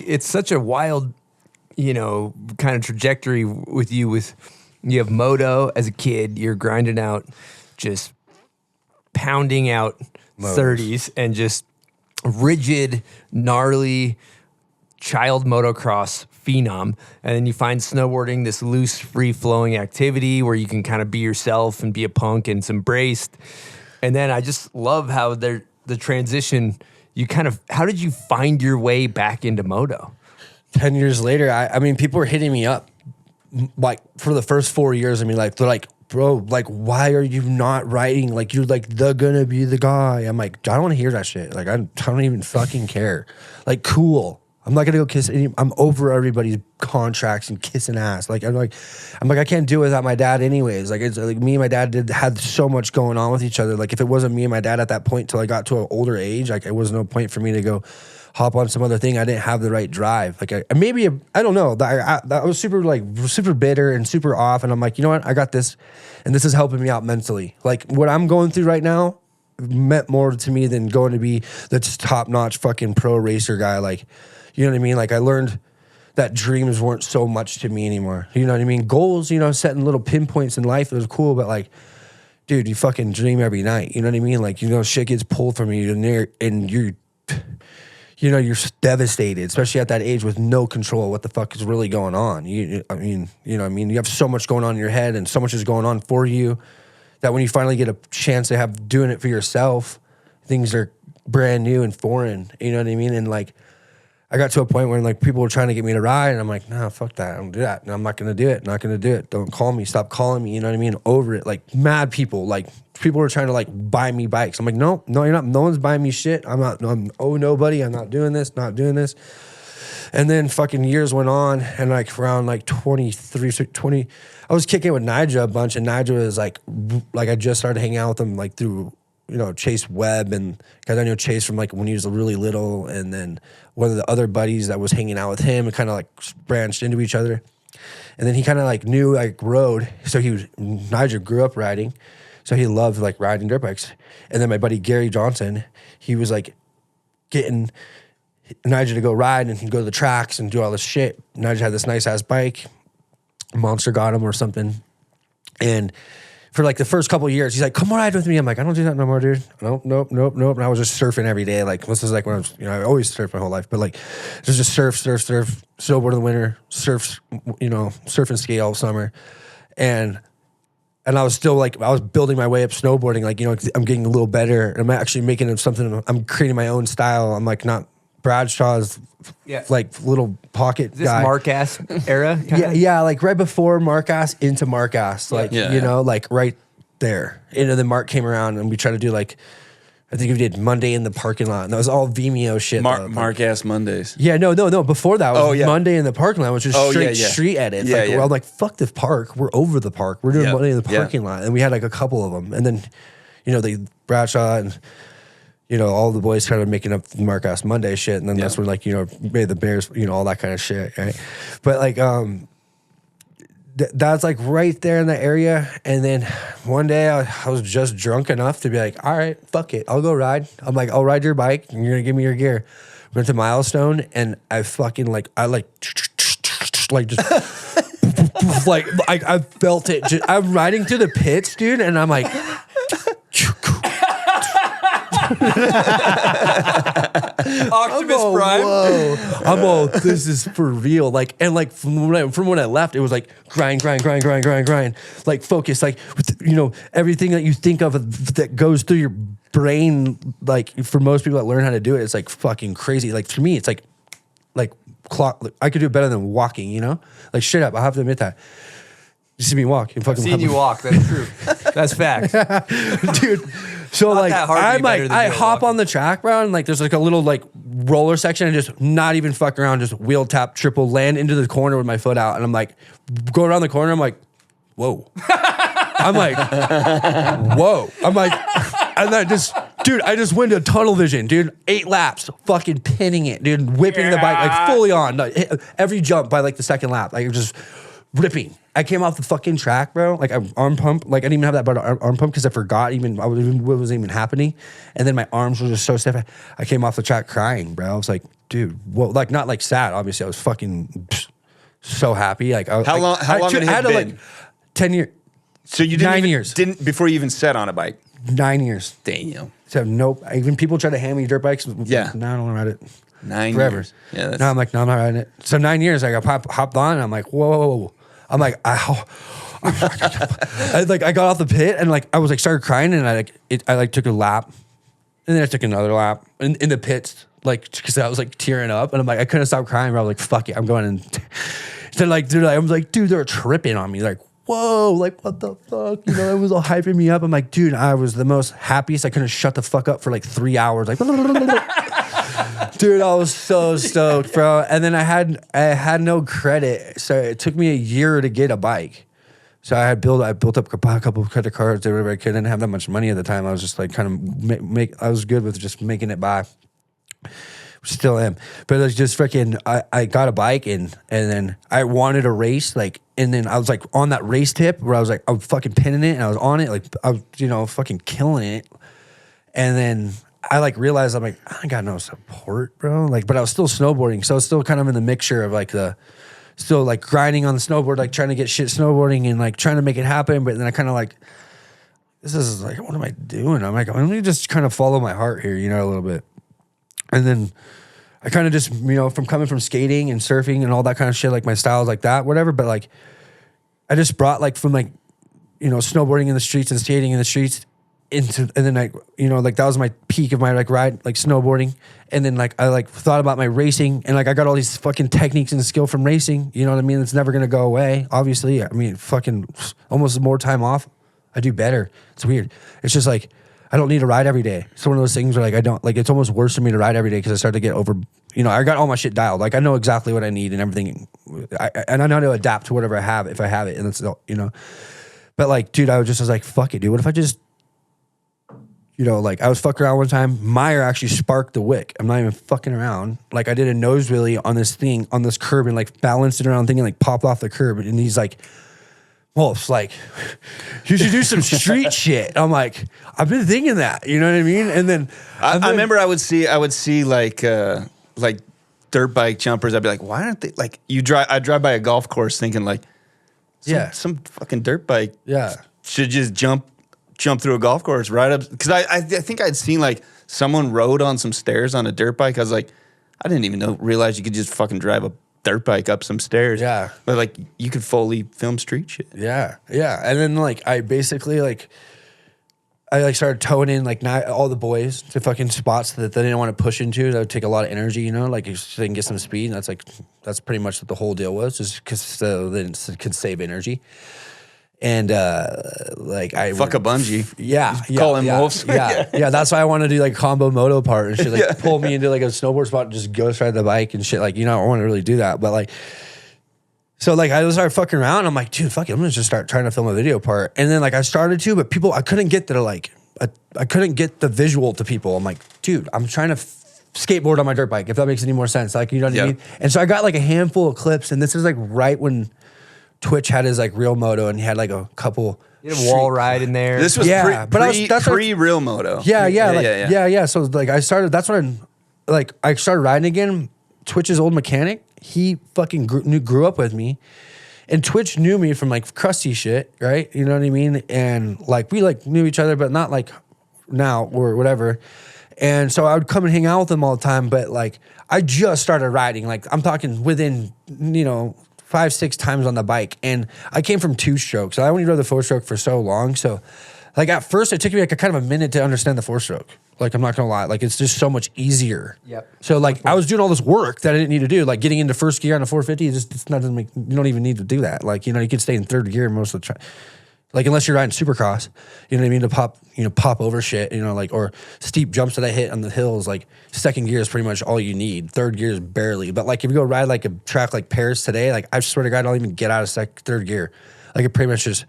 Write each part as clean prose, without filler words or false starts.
it's such a wild, kind of trajectory with you. You have Moto as a kid, you're grinding out, just pounding out Motos. 30s and just rigid, gnarly child motocross phenom. And then you find snowboarding, this loose, free-flowing activity where you can kind of be yourself and be a punk and it's embraced. And then I just love how the transition, how did you find your way back into Moto? 10 years later, I mean, people were hitting me up like for the first 4 years. I mean, like, they're like, bro, like, why are you not riding? Like, you're like gonna be the guy. I'm like, I don't want to hear that shit. Like, I don't even fucking care. Like, cool. I'm not gonna go kiss I'm over everybody's contracts and kissing ass. Like, I'm like, I can't do it without my dad anyways. Like, it's like me and my dad had so much going on with each other. Like, if it wasn't me and my dad at that point till I got to an older age, like, it was no point for me to go hop on some other thing. I didn't have the right drive. Like, I don't know. I was super bitter and super off. And I'm like, you know what? I got this. And this is helping me out mentally. Like, what I'm going through right now meant more to me than going to be the top-notch fucking pro racer guy. Like, you know what I mean? Like, I learned that dreams weren't so much to me anymore. You know what I mean? Goals, setting little pinpoints in life, it was cool. But, like, dude, you fucking dream every night. You know what I mean? Like, shit gets pulled from you and you're devastated, especially at that age with no control of what the fuck is really going on. You have so much going on in your head and so much is going on for you that when you finally get a chance to have doing it for yourself, things are brand new and foreign. You know what I mean? And like, I got to a point where like people were trying to get me to ride and I'm like, no, fuck that. I don't do that. No, I'm not going to do it. Not going to do it. Don't call me. Stop calling me. You know what I mean? Over it. Like mad people, like people were trying to like buy me bikes. I'm like, no, you're not. No one's buying me shit. I'm nobody. I'm not doing this. And then fucking years went on and like around like 23, 20, I was kicking with Nigel a bunch and Nigel was like I just started hanging out with him like through, Chase Webb and because I knew Chase from like when he was really little and then one of the other buddies that was hanging out with him and kind of like branched into each other. And then he kind of like knew like rode. So Nigel grew up riding. So he loved like riding dirt bikes. And then my buddy Gary Johnson, he was like getting Nigel to go ride and he'd go to the tracks and do all this shit. Nigel had this nice ass bike. Monster got him or something. And for like the first couple of years, he's like, come ride with me. I'm like, I don't do that no more, dude. Nope. And I was just surfing every day. Like this is like when I was, I always surfed my whole life, but like just surf, snowboard in the winter, surf and skate all summer. And I was still like, I was building my way up snowboarding. Like, I'm getting a little better. I'm actually making it something, I'm creating my own style. I'm like not Bradshaw's like little pocket Is this guy. Mark-ass era? Yeah, like right before Mark-ass into Mark-ass. Like, like right there. And then Mark came around and we tried to do like, I think we did Monday in the parking lot. And that was all Vimeo shit. Mark-ass Mondays. Yeah, no. Before that was Monday in the parking lot, which was straight street edits. Yeah, I'm like, fuck the park. We're over the park. We're doing Monday in the parking lot. And we had like a couple of them. And then, they Bradshaw and all the boys started making up Mark-ass Monday shit. And then that's when like, made the Bears, all that kind of shit. Right. But like, that's like right there in the area. And then one day I was just drunk enough to be like, all right, fuck it. I'll go ride. I'm like, I'll ride your bike and you're going to give me your gear. Went to Milestone and I fucking like, just like, I felt it. I'm riding through the pits, dude. And I'm like, Optimus Prime. Whoa. This is for real. Like, and like from when I left, it was like grind. Like focus, like, everything that you think of that goes through your brain. Like for most people that learn how to do it, it's like fucking crazy. Like for me, it's like clock. I could do it better than walking, like straight up. I have to admit that. You see me walk. I've seen you walk. That's true. That's facts. Dude. So not like I'm like I hop on the track, bro, and like there's like a little like roller section and just not even fuck around, just wheel tap, triple, land into the corner with my foot out, and I'm like go around the corner, I'm like, whoa. I'm like, whoa. I'm like, and I just went to tunnel vision, dude. 8 laps, fucking pinning it, dude, whipping the bike like fully on. Like, every jump by like the second lap, like just ripping. I came off the fucking track, bro. Like I arm pump. Like I didn't even have that but arm pump because I forgot what was even happening. And then my arms were just so stiff. I came off the track crying, bro. I was like, dude, well, like not like sad. Obviously, I was fucking so happy. Like how long had it been? Like 10 years. So you didn't 9 even, years didn't before you even sat on a bike. 9 years. Damn. So nope. Even people try to hand me dirt bikes. Yeah. No, I don't want to ride it. 9 forever. years. Yeah. No, I'm like, no, I'm not riding it. So 9 years, I got hopped on, and I'm like, whoa. I'm like, I got off the pit, and like I was like started crying, and I took a lap, and then I took another lap in the pits, like because I was like tearing up, and I'm like I couldn't stop crying, but I was like, fuck it, I'm going. And then like dude, I was like, dude, they're tripping on me, like. Whoa, like what the fuck? You know, it was all hyping me up. I'm like, dude, I was the most happiest. I couldn't shut the fuck up for like 3 hours. Like, dude, I was so stoked, bro. And then I had no credit, so it took me a year to get a bike. So I built up a couple of credit cards or whatever I could. I didn't have that much money at the time. I was just like kind of I was good with just making it by. Still am, but it was just freaking. I got a bike and then I wanted a race, like, and then I was like on that race tip where I was fucking pinning it and I was on it, like I was fucking killing it, and then I like realized I'm like I got no support, bro. Like, but I was still snowboarding, so I was still kind of in the mixture of like still like grinding on the snowboard, like trying to get shit snowboarding and like trying to make it happen, but then I kind of like this is like what am I doing? I'm like let me just kind of follow my heart here, a little bit. And then I kind of just, from coming from skating and surfing and all that kind of shit, like my style is like that, whatever. But like, I just brought like from like, snowboarding in the streets and skating in the streets and then like, that was my peak of my like ride, like snowboarding. And then like, I like thought about my racing and like, I got all these fucking techniques and skill from racing. You know what I mean? It's never going to go away. Obviously. I mean, fucking almost more time off. I do better. It's weird. It's just like, I don't need to ride every day. It's one of those things where like I don't like. It's almost worse for me to ride every day because I start to get over. I got all my shit dialed. Like I know exactly what I need and everything, and I know how to adapt to whatever I have if I have it. And it's But like, dude, I was like, fuck it, dude. What if I just, like I was fucking around one time. Meyer actually sparked the wick. I'm not even fucking around. Like I did a nose wheelie on this thing on this curb and like balanced it around, thinking like popped off the curb, and he's like. Well, it's like, you should do some street shit. I'm like, I've been thinking that, you know what I mean? And then I remember I would see like dirt bike jumpers. I'd be like, why aren't they like I drive by a golf course thinking like, some fucking dirt bike, should just jump through a golf course right up because I think I'd seen like someone rode on some stairs on a dirt bike. I was like, I didn't even realize you could just fucking drive a dirt bike up some stairs. Yeah. But like you could fully film street shit. Yeah. Yeah. And then like I basically like I like started towing in like not all the boys to fucking spots that they didn't want to push into. That would take a lot of energy, like so they can get some speed. And that's pretty much what the whole deal was, just because so they could save energy. And like I fuck a bungee. Yeah. Call him wolves. Yeah. That's why I want to do like combo moto part and shit. Like pull me into like a snowboard spot and just ghost ride the bike and shit. Like, I want to really do that. But like, so like I started fucking around. I'm like, dude, fuck it. I'm gonna just start trying to film a video part. And then like I started to, but I couldn't get I couldn't get the visual to people. I'm like, dude, I'm trying to skateboard on my dirt bike. If that makes any more sense. Like, you know what I mean? And so I got like a handful of clips, and this is like right when Twitch had his like real moto, and he had like a couple. You had a wall ride in there. This was pre real moto. Yeah. So like I started. That's when I started riding again. Twitch's old mechanic. He fucking grew up with me, and Twitch knew me from like crusty shit, right? You know what I mean? And like we like knew each other, but not like now or whatever. And so I would come and hang out with him all the time. But like I just started riding. Like I'm talking within 5-6 times on the bike. And I came from 2-stroke. So I only rode the 4-stroke for so long. So like at first it took me like a kind of a minute to understand the 4-stroke. Like I'm not gonna lie. Like it's just so much easier. Yep. So like I was doing all this work that I didn't need to do. Like getting into first gear on a 450, it's not doesn't make you don't even need to do that. Like, you can stay in third gear most of the time. Like unless you're riding supercross, you know what I mean, to pop over shit, like or steep jumps that I hit on the hills, like second gear is pretty much all you need. Third gear is barely. But like if you go ride like a track like Paris today, like I swear to God, I don't even get out of third gear. Like it pretty much just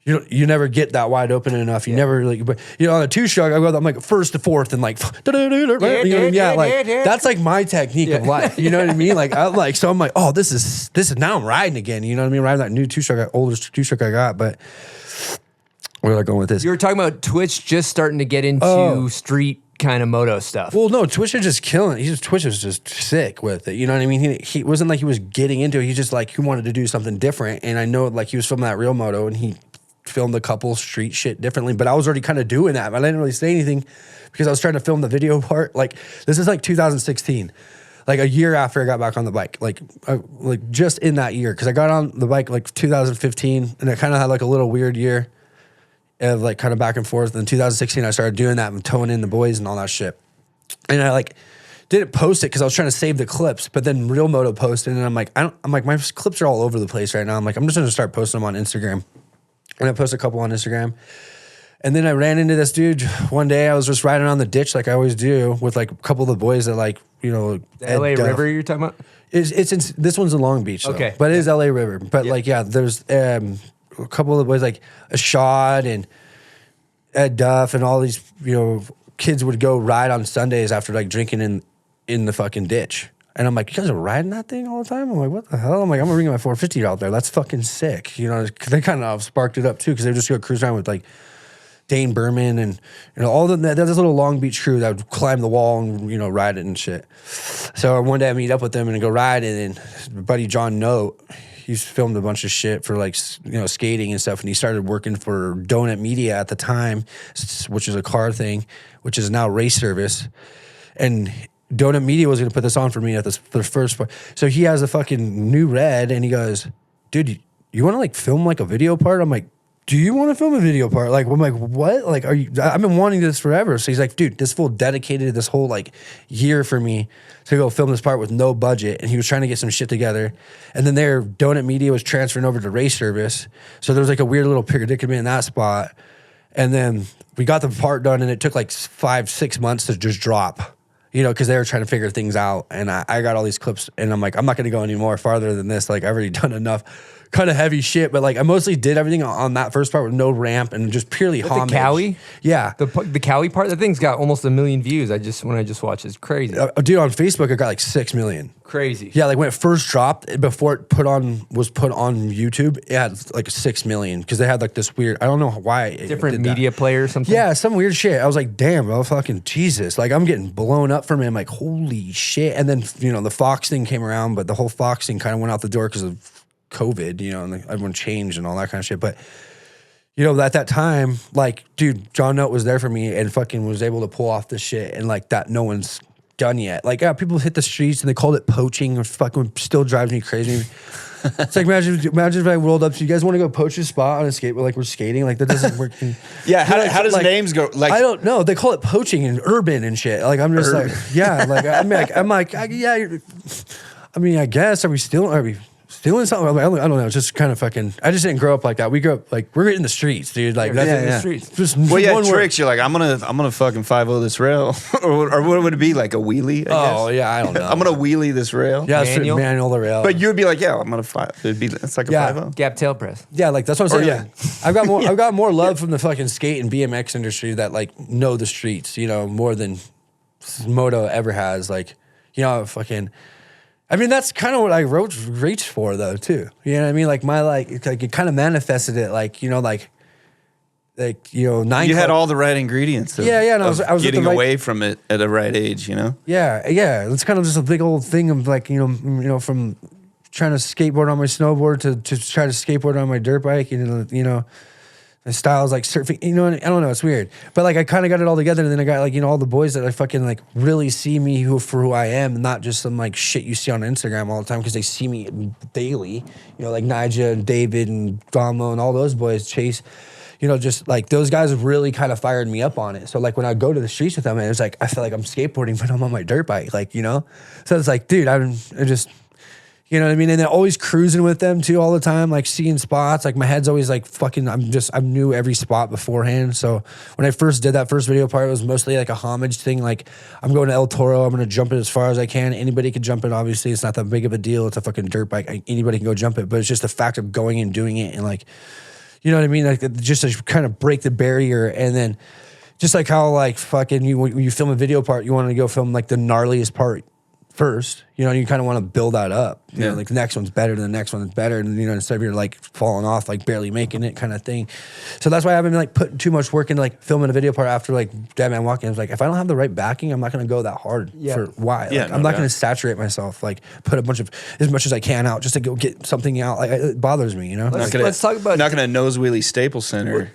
you never get that wide open enough. You never like, but on a two stroke, I'm like first to fourth and like, that's like my technique of life. You know what I mean? Like I'm like, oh, this is now I'm riding again. You know what I mean? Riding that new two stroke, oldest two stroke I got. But where am I going with this? You were talking about Twitch just starting to get into street kind of moto stuff. Well, no, Twitch is just killing it. Twitch was just sick with it. You know what I mean? He wasn't like he was getting into it. He just like he wanted to do something different. And I know like he was filming that real moto and he filmed a couple street shit differently, but I was already kind of doing that. But I didn't really say anything because I was trying to film the video part. Like this is like 2016, like a year after I got back on the bike, like just in that year. Cause I got on the bike like 2015 and I kind of had like a little weird year of like kind of back and forth. And in 2016, I started doing that and towing in the boys and all that shit. And I like didn't post it because I was trying to save the clips, but then Real Moto posted and I'm like, my clips are all over the place right now. I'm like, I'm just gonna start posting them on Instagram. And I posted a couple on Instagram. And then I ran into this dude one day. I was just riding on the ditch like I always do with like a couple of the boys that like, the LA River you're talking about? It's in, this one's in Long Beach. Though, okay. But it is LA River. But like, there's a couple of the boys like Ashad and Ed Duff and all these, kids would go ride on Sundays after like drinking in the fucking ditch. And I'm like, you guys are riding that thing all the time? I'm like, what the hell? I'm like, I'm gonna bring my 450 out there. That's fucking sick. They kind of sparked it up too because they just go cruise around with like Dane Berman and all there's this little Long Beach crew that would climb the wall and ride it and shit. So one day I meet up with them and go ride it, and my buddy John Note, he's filmed a bunch of shit for like skating and stuff, and he started working for Donut Media at the time, which is a car thing, which is now Race Service, and Donut Media was going to put this on for me at the first part. So he has a fucking new red and he goes, dude, you want to like film like a video part? I'm like, do you want to film a video part? Like, I'm like, what? Like, I've been wanting this forever. So he's like, dude, this fool dedicated this whole like year for me to go film this part with no budget. And he was trying to get some shit together. And then Donut Media was transferring over to Race Service. So there was like a weird little predicament in that spot. And then we got the part done and it took like 5-6 months to just drop. Because they were trying to figure things out. And I got all these clips, and I'm like, I'm not going to go any more farther than this. Like, I've already done enough kind of heavy shit. But, like, I mostly did everything on that first part with no ramp and just purely homage. The Cowie? Yeah. The Cowie part? That thing's got almost 1 million views. When I just watched it. It's crazy. Dude, on Facebook, it got like 6 million. Crazy. Yeah, like when it first dropped, before it was put on YouTube, it had like 6 million because they had like this weird, I don't know why. Different media player or something? Yeah, some weird shit. I was like, damn, oh fucking Jesus. Like I'm getting blown up from it. I'm like, holy shit. And then, the Fox thing came around, but the whole Fox thing kind of went out the door because of COVID, and everyone changed and all that kind of shit. But, at that time, like, dude, John Note was there for me and fucking was able to pull off this shit and like that no one's done yet. Like, people hit the streets and they called it poaching, which fucking still drives me crazy. It's like, imagine if I rolled up to you guys want to go poach a spot on a skateboard, like we're skating, like that doesn't work. Yeah, how does names go? Like, I don't know. They call it poaching and urban and shit. Like I'm just like, yeah, like I guess are we stealing something? I don't know. It's just kind of fucking. I just didn't grow up like that. We grew up like we're in the streets, dude. Like that's in the streets. Just tricks. Word. You're like, I'm gonna fucking 5-0 this rail, or what would it be like a wheelie? I guess? Yeah, I don't know. I'm gonna wheelie this rail. Yeah, manual the rail. But you would be like, yeah, I'm gonna 5. It's like a 5-0. Gap tail press. Yeah, like that's what I'm saying. I've got more love from the fucking skate and BMX industry that like know the streets, more than Moto ever has. Like, fucking. I mean, that's kind of what I reached for, though, too. You know what I mean? Like, it kind of manifested it, like, 9. You had all the right ingredients. And I was getting away from it at a right age, Yeah. It's kind of just a big old thing of like, from trying to skateboard on my snowboard to try to skateboard on my dirt bike, and my style's like surfing, I don't know, it's weird. But like I kind of got it all together, and then I got like, all the boys that I fucking like really see me for who I am, and not just some like shit you see on Instagram all the time because they see me daily. Like Nigel and David and Damo and all those boys, Chase, just like those guys really kind of fired me up on it. So like when I go to the streets with them, and it's like I feel like I'm skateboarding, but I'm on my dirt bike, like, So it's like, dude, I just. You know what I mean? And they're always cruising with them too all the time, like seeing spots. Like my head's always like fucking, I knew every spot beforehand. So when I first did that first video part, it was mostly like a homage thing. Like I'm going to El Toro, I'm going to jump it as far as I can. Anybody can jump it, obviously. It's not that big of a deal. It's a fucking dirt bike. Anybody can go jump it. But it's just the fact of going and doing it and like, You know what I mean? Like just to kind of break the barrier, and then just like how like fucking when you film a video part, you want to go film like the gnarliest part first, you know, and you kind of want to build that up. You know, like the next one's better, the next one's better, and you know, instead of you're like falling off, like barely making it kind of thing. So that's why I haven't been like putting too much work into like filming a video part after like Dead Man Walking. I was like, if I don't have the right backing, I'm not gonna go that hard for why. Like, I'm not gonna saturate myself, like put a bunch of as much as I can out just to go get something out. Like it bothers me, you know. Let's talk about not gonna nose wheelie Staples Center.